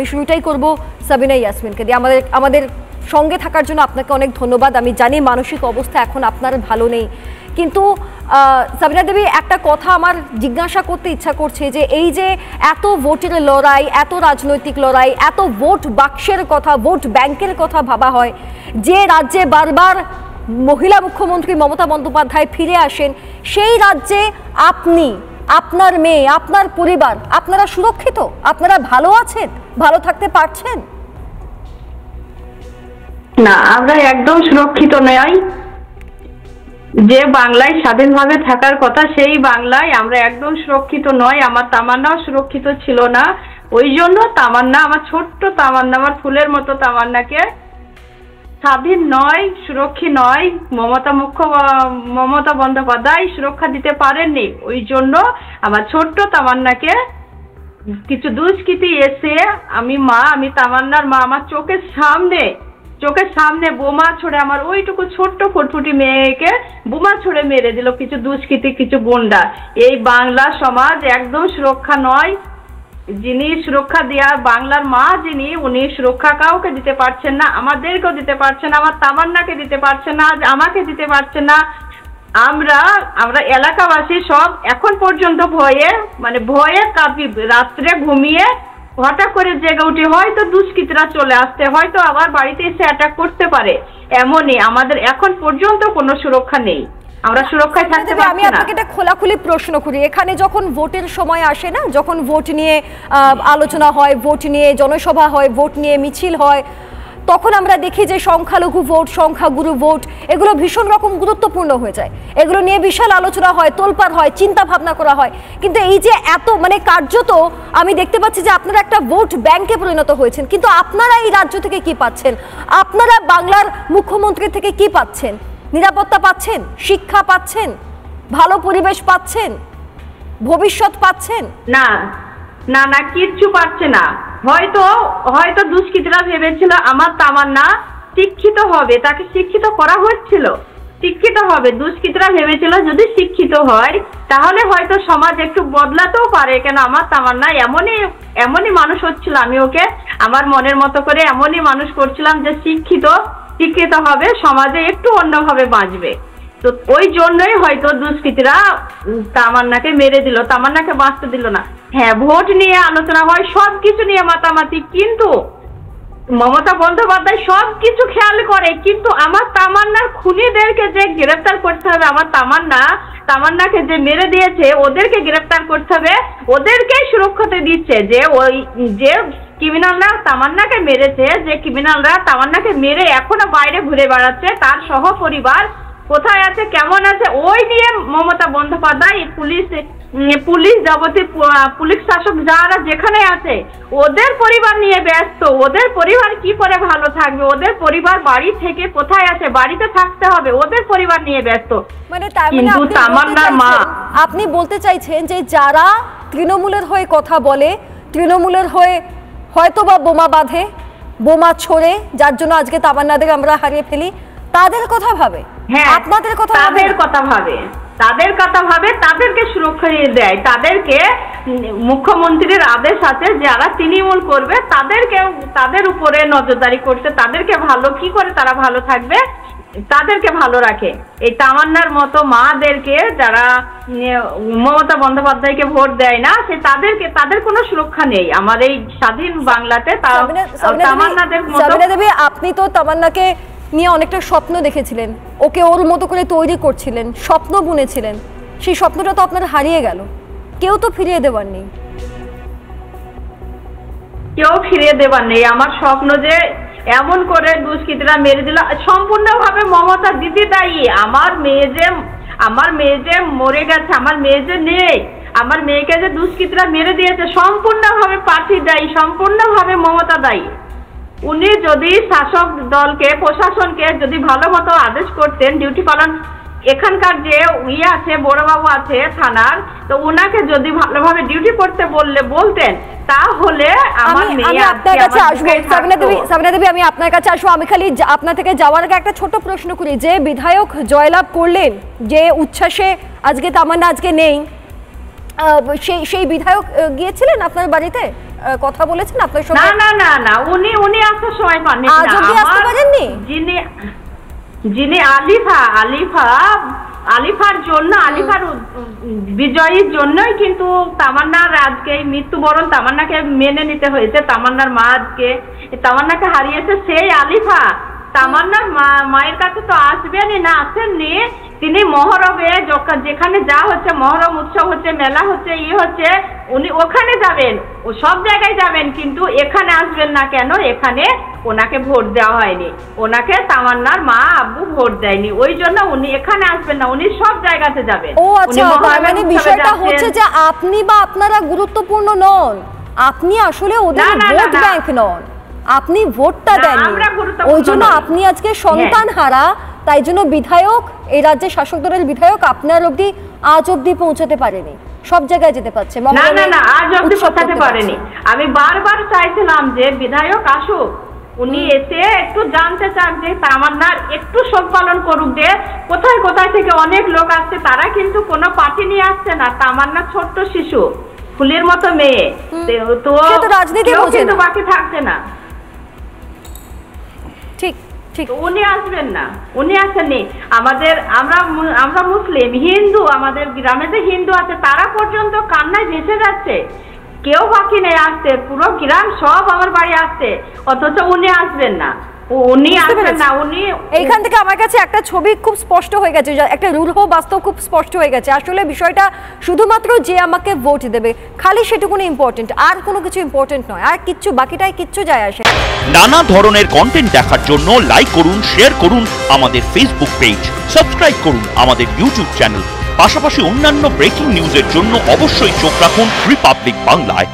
আমি শুরুটাই করব সাবিনা ইয়াসমিনকে দিয়ে। আমাদের সঙ্গে থাকার জন্য আপনাকে অনেক ধন্যবাদ। আমি জানি মানসিক অবস্থা এখন আপনার ভালো নেই, কিন্তু সাবিনা দেবী, একটা কথা আমার জিজ্ঞাসা করতে ইচ্ছা করছে যে এই যে এত ভোটের লড়াই, এত রাজনৈতিক লড়াই, এত ভোট বাক্সের কথা, ভোট ব্যাংকের কথা ভাবা হয়, যে রাজ্যে বারবার মহিলা মুখ্যমন্ত্রী মমতা বন্দ্যোপাধ্যায় ফিরে আসেন, সেই রাজ্যে আপনি, আপনার মেয়ে, আপনার পরিবার, আপনারা সুরক্ষিত? আপনারা ভালো আছেন? ভালো থাকতে পারছেন? না, আমরা একদম সুরক্ষিত নই। যে বাংলায় স্বাধীনভাবে থাকার কথা সেই বাংলায় আমরা একদম সুরক্ষিত নয়। আমার তামান্নাও সুরক্ষিত ছিল না। ওই জন্য তামান্না, আমার ছোট্ট তামান্না, আমার ফুলের মতো তামান্নাকে স্বাধীন নয়, সুরক্ষিত নয়, মমতা বন্দ্যোপাধ্যায় সুরক্ষা দিতে পারেননি। ওই জন্য আমার ছোট্ট তামান্নাকে কিছু দুষ্কৃতী এসে, আমি তামান্নার মা, আমার চোখের সামনে বোমা ছড়ে আমার ওইটুকু ছোট্ট ফুটফুটি মেয়েকে বোমা ছড়ে মেরে দিল কিছু দুষ্কৃতী, কিছু গুন্ডা। এই বাংলা সমাজ একদম সুরক্ষা নয়। যিনি সুরক্ষা দেওয়ার, বাংলার মা যিনি, উনি সুরক্ষা কাউকে দিতে পারছেন না, আমাদেরকেও দিতে পারছেন না, আমার তামান্নাকে দিতে পারছেন না, আমাকে দিতে পারছেন না। আমরা এলাকাবাসী সব এখন পর্যন্ত ভয়ে কাঁপি। রাত্রে ঘুমিয়ে হঠাৎ করে জেগে উঠি, হয়তো দুষ্কৃতীরা চলে আসতে, হয়তো আবার বাড়িতে এসে অ্যাটাক করতে পারে। এমনই আমাদের এখন পর্যন্ত কোনো সুরক্ষা নেই, আমরা সুরক্ষায় থাকতে পারছি না। আমি আপনাকে একটা খোলাখুলি প্রশ্ন করি, এখানে যখন ভোটের সময় আসে না, যখন ভোট নিয়ে আলোচনা হয়, ভোট নিয়ে জনসভা হয়, ভোট নিয়ে মিছিল হয়, তখন আমরা দেখি যে সংখ্যালঘু ভোট, সংখ্যাগুরু ভোট, এগুলো ভীষণ রকম গুরুত্বপূর্ণ হয়ে যায়। এগুলো নিয়ে বিশাল আলোচনা হয়, তোলপাড় হয়, চিন্তা ভাবনা করা হয়। কিন্তু এই যে এত কার্যত আমি দেখতে পাচ্ছি যে আপনারা একটা ভোট ব্যাংকে পরিণত হয়েছেন, কিন্তু আপনারা এই রাজ্য থেকে কি পাচ্ছেন? আপনারা বাংলার মুখ্যমন্ত্রী থেকে কি পাচ্ছেন? নিরাপত্তা পাচ্ছেন? শিক্ষা পাচ্ছেন? ভালো পরিবেশ পাচ্ছেন? ভবিষ্যৎ পাচ্ছেন? না না না, কিচ্ছু পাচ্ছে না। হয়তো দুষ্কৃতীরা ভেবেছিল আমার তামান্না শিক্ষিত হবে, তাকে শিক্ষিত করা হচ্ছিল, শিক্ষিত হবে। দুষ্কৃতীরা ভেবেছিল যদি শিক্ষিত হয় তাহলে হয়তো সমাজ একটু বদলাতেও পারে। কেন, আমার তামান্না এমনই মানুষ হচ্ছিল, আমি ওকে আমার মনের মতো করে এমনই মানুষ করছিলাম যে শিক্ষিত হবে, সমাজে একটু অন্যভাবে বাঁচবে। তো ওই জন্যই হয়তো দুষ্কৃতীরা তামান্নাকে মেরে দিল, তামান্নাকে বাঁচতে দিল না। হ্যাঁ, ভোট নিয়ে আলোচনা হয়, সবকিছু নিয়ে মাতামাতি, কিন্তু মমতা বন্দ্যোপাধ্যায় সবকিছু খেয়াল করে, কিন্তু আমার তামান্নার খুনিদেরকে যে গ্রেফতার করতে হবে, আমার তামান্নাকে যে মেরে দিয়েছে ওদেরকে গ্রেফতার করতে হবে, ওদেরকেই সুরক্ষা দিচ্ছে। যে ক্রিমিনালরা তামান্নাকে মেরেছে, যে ক্রিমিনালরা তামান্নাকে মেরে এখনো বাইরে ঘুরে বেড়াচ্ছে, তার সহ পরিবার কোথায় আছে, কেমন আছে, ওই নিয়ে মমতা বন্দ্যোপাধ্যায়, পুলিশ যাবতীয় পুলিশ শাসক যারা যেখানে আছে ওদের পরিবার নিয়ে ব্যস্ত। ওদের পরিবার কি করে ভালো থাকবে? ওদের পরিবার বাড়ি থেকে কোথায় আছে, বাড়িতে থাকতে হবে, ওদের পরিবার নিয়ে ব্যস্ত। কিন্তু তামান্নার মা, আপনি বলতে চাইছেন যে যারা তৃণমূলের হয়ে কথা বলে, তৃণমূলের হয়ে হয়তোবা বোমা বাঁধে, বোমা ছোড়ে, যার জন্য আজকে তামান্নাদের আমরা হারিয়ে ফেলি, তাদের কথা ভাবে? হ্যাঁ, আপনাদের কথা ভাবে, তাদেরকে সুরক্ষা দেয়, তাদেরকে মুখ্যমন্ত্রীর আদেশ আছে যারা তৃণমূল করবে তাদের উপরে নজরদারি করতে, তাদেরকে ভালো কি করে তারা ভালো থাকবে তাদেরকে ভালো রাখে। এই তামান্নার মতো মাদেরকে যারা মমতা বন্দ্যোপাধ্যায়কে ভোট দেয় না, তাদের কোনো সুরক্ষা নেই আমার এই স্বাধীন বাংলাতে। তামান্নাদের মতো। সাবিনা দেবী, আপনি তো তামান্নাকে নিয়ে অনেকটা স্বপ্ন দেখেছিলেন, ওকে ওর মতো করে তৈরি করছিলেন, স্বপ্ন বুনেছিলেন, সেই স্বপ্নটা তো আপনার হারিয়ে গেল, কেউ তো ফিরিয়ে দেবার নেই। আমার স্বপ্ন যে এমন করে দুষ্কৃতীরা মেরে দিল, সম্পূর্ণভাবে মমতা দিদি দায়ী। আমার মেয়ে যে মরে গেছে, আমার মেয়ে যে নেই, আমার মেয়েকে যে দুষ্কৃতীরা মেরে দিয়েছে, সম্পূর্ণভাবে প্রার্থী দায়ী, সম্পূর্ণভাবে মমতা দায়ী। উনি যদি শাসক দলকে, প্রশাসনকে যদি ভালো মতো আদেশ করতেন, ডিউটি পালন, এখানকার যে আছে বড়বাবু আছে থানার, তো ওনাকে যদি ভালোভাবে ডিউটি করতে বলতেন তাহলে আমার মেয়ে আপনার কাছে আসবো। সাবিনা দেবী, আমি আপনার কাছে আসবো। আমি খালি আপনার থেকে যাওয়ার আগে একটা ছোট প্রশ্ন করি, যে বিধায়ক জয়লাভ করলেন, যে উচ্ছ্বাসে আজকে তামান্না আজকে নেই, সেই বিধায়ক গিয়েছিলেন আপনার বাড়িতে? কথা বলেছেন আপনার না সঙ্গে? না না না, উনি আসার সময় পাননি। আজ অব্দি আসতে পারেননি? যিনি আলিফার জন্য, আলিফার বিজয়ীর জন্যই কিন্তু তামান্নার আজকে মৃত্যুবরণ, তামান্নাকে মেনে নিতে হয়েছে। তামান্নার মা আজকে তামান্নাকে হারিয়েছে সেই আলিফা। তামান্নার মায়ের কাছে তো আসবেনই না, আসেননি তিনি। মহরমে যেখানে যা হচ্ছে, মহরম উৎসব হচ্ছে, মেলা হচ্ছে, হচ্ছে, উনি ওখানে যাবেন, ও সব জায়গায় যাবেন, কিন্তু এখানে আসবেন না কেন? এখানে ওনাকে ভোট দেওয়া হয়নি, ওনাকে তামান্নার মা আব্বু ভোট দেয়নি, ওই জন্য উনি এখানে আসবেন না, উনি সব জায়গাতে যাবেন। ও আচ্ছা, তার মানে বিষয়টা হচ্ছে যে আপনি বা আপনারা গুরুত্বপূর্ণ নন, আপনি আসলে ওদের ভোট ব্যাংক নন, আপনি ভোটটা দেননি, ওই জন্য আপনি আজকে সন্তান হারা। তাই জন্য বিধায়ক, এই রাজ্যের শাসক দলের বিধায়ক আপনার অবধি আজ অবধি পৌঁছাতে পারেনি, সব জায়গায় যেতে পারছে। না না না, আজ অবধি পৌঁছাতে পারেনি। আমি বারবার চাইছিলাম যে বিধায়ক আসুক, উনি এসে একটু জানতে চান যে তামান্নার একটু শোক পালন করুক, যে কোথায় কোথায় থেকে অনেক লোক আসছে, তারা কিন্তু কোনো পার্টি নিয়ে আসছে না। তামান্না ছোট্ট শিশু, ফুলের মতো মেয়ে, তো রাজনীতি কিন্তু বাকি থাকছে না। ঠিক ঠিক, উনি আসবেন না, উনি আসেননি। আমরা মুসলিম, হিন্দু, আমাদের গ্রামে যে হিন্দু আছে তারা পর্যন্ত কান্নায় ভেসে যাচ্ছে, কেউ বাকি নেই আসছে, পুরো গ্রাম সব আমার বাড়ি আসছে, অথচ উনি আসবেন না, উনি আসবেন না। উনি এইখান থেকে আমার কাছে একটা ছবি খুব স্পষ্ট হয়ে গেছে, একটা রুল বাস্তব খুব স্পষ্ট হয়ে গেছে। আসলে বিষয়টা শুধুমাত্র যে আমাকে ভোট দেবে খালি সেটুকুনি ইম্পর্টেন্ট, আর কোনো কিছু ইম্পর্টেন্ট নয়, আর কিচ্ছু বাকিটাই কিচ্ছু যায় আসে। নানা ধরনের কন্টেন্ট দেখার জন্য লাইক করুন, শেয়ার করুন আমাদের ফেসবুক পেজ, সাবস্ক্রাইব করুন আমাদের ইউটিউব চ্যানেল। পাশাপাশি অন্যান্য ব্রেকিং নিউজের জন্য অবশ্যই চোখ রাখুন রিপাবলিক বাংলায়।